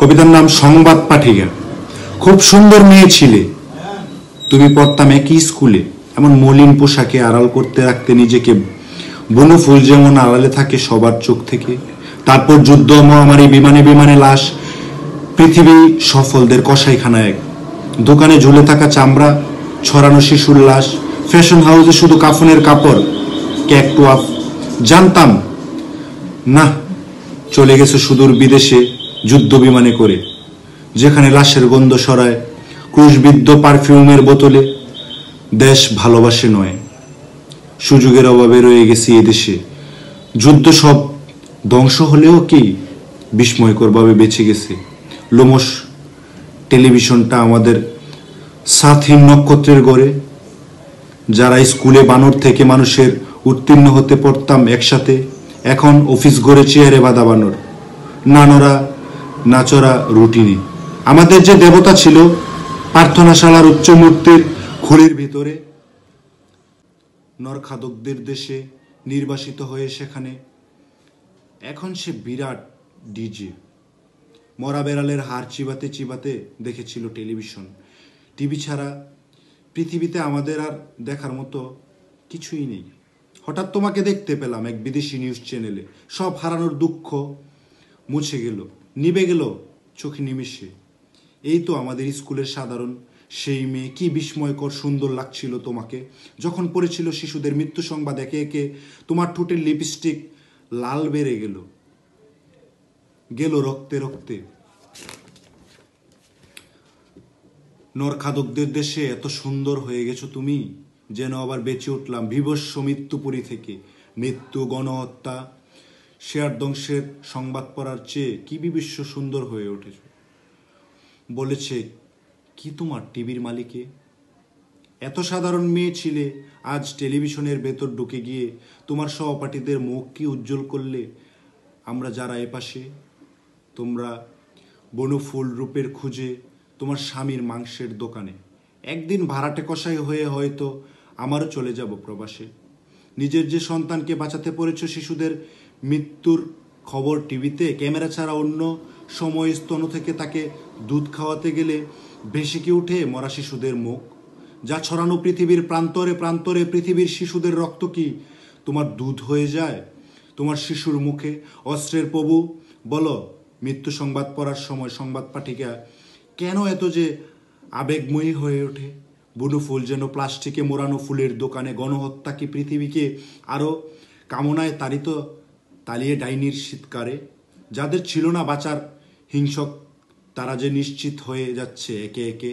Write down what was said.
কবিতার নাম সংবাদ পাঠিকা। খুব সুন্দর মেয়ে ছিলে তুমি, পড়তাম একই স্কুলে। এমন মলিন পোশাকে আড়াল করতে রাখতে নিজেকে, বুনো ফুল যেমন আড়ালে থাকে সবার চোখ থেকে। তারপর যুদ্ধ, মহামারী, বিমানে বিমানে লাশ, পৃথিবী সফলদের কসাইখানা এক। দোকানে ঝুলে থাকা চামড়া, ছড়ানো শিশুর লাশ, ফ্যাশন হাউসে শুধু কাফনের কাপড়, ক্যাকটুয়াফ। জানতাম না চলে গেছে সুদূর বিদেশে যুদ্ধ বিমানে করে, যেখানে লাশের গন্ধ সরায় ক্রুশবিদ্ধ পারফিউমের বোতলে। দেশ ভালোবাসে নয়, সুযোগের অভাবে রয়ে গেছি এদেশে। যুদ্ধ সব ধ্বংস হলেও কি বিস্ময়করভাবে বেঁচে গেছে। লোমশ টেলিভিশনটা আমাদের সাথীন নক্ষত্রের গড়ে। যারা স্কুলে বানর থেকে মানুষের উত্তীর্ণ হতে পড়তাম একসাথে, এখন অফিস ঘরে চেয়ারে বাঁধা বানর, নানরা নাচরা রুটিনে। আমাদের যে দেবতা ছিল প্রার্থনাশালার উচ্চ মূর্তির খুলির ভিতরে, নরখাদকদের দেশে নির্বাসিত হয়ে সেখানে, এখন সে বিরাট ডিজে। মরা বেড়ালের হাড় চিবাতে চিবাতে দেখেছিল টেলিভিশন। টিভি ছাড়া পৃথিবীতে আমাদের আর দেখার মতো কিছুই নেই। হঠাৎ তোমাকে দেখতে পেলাম এক বিদেশি নিউজ চ্যানেলে। সব হারানোর দুঃখ মুছে গেল, নিভে গেল চোখে নিমেষে। এই তো আমাদের স্কুলের সাধারণ সেই মেয়ে। কি বিস্ময়কর সুন্দর লাগছিল তোমাকে যখন পড়েছিল শিশুদের মৃত্যু সংবাদ। একে একে তোমার ঠোঁটের লিপস্টিক লাল বেড়ে গেল গেল রক্তে রক্তে। নরখাদকদের দেশে এত সুন্দর হয়ে গেছো তুমি, যেন আবার বেঁচে উঠলাম বিভৎস মৃত্যুপুরী থেকে। মৃত্যু, গণহত্যা, শেয়ার ধ্বংসের সংবাদ পড়ার চেয়ে কি বিভৎস সুন্দর হয়ে উঠেছ। বলেছে কি তোমার টিভির মালিকে? এত সাধারণ মেয়ে ছিলে, আজ টেলিভিশনের ভেতর ঢুকে গিয়ে তোমার সহপাঠীদের মুখ কি উজ্জ্বল করলে। আমরা যারা এপাশে, তোমরা বনফুল রূপের খুঁজে তোমার স্বামীর মাংসের দোকানে। একদিন ভাড়াটে কসাই হয়ে হয়তো আমারও চলে যাব প্রবাসে। নিজের যে সন্তানকে বাঁচাতে পড়েছ শিশুদের মৃত্যুর খবর টিভিতে, ক্যামেরা ছাড়া অন্য সময় স্তন থেকে তাকে দুধ খাওয়াতে গেলে ভেসে কি উঠে মরা শিশুদের মুখ, যা ছড়ানো পৃথিবীর প্রান্তরে প্রান্তরে। পৃথিবীর শিশুদের রক্ত কি তোমার দুধ হয়ে যায় তোমার শিশুর মুখে? অস্ত্রের প্রভু বলো, মৃত্যু সংবাদ পড়ার সময় সংবাদ পাঠিকা কেন এত যে আবেগময়ী হয়ে ওঠে? বুনো ফুল যেন প্লাস্টিকে মোড়ানো ফুলের দোকানে। গণহত্যা কি পৃথিবীকে আরও কামনায় তালিয়ে ডাইনির শীতকারে? যাদের ছিল না বাঁচার হিংসক, তারা যে নিশ্চিত হয়ে যাচ্ছে একে একে।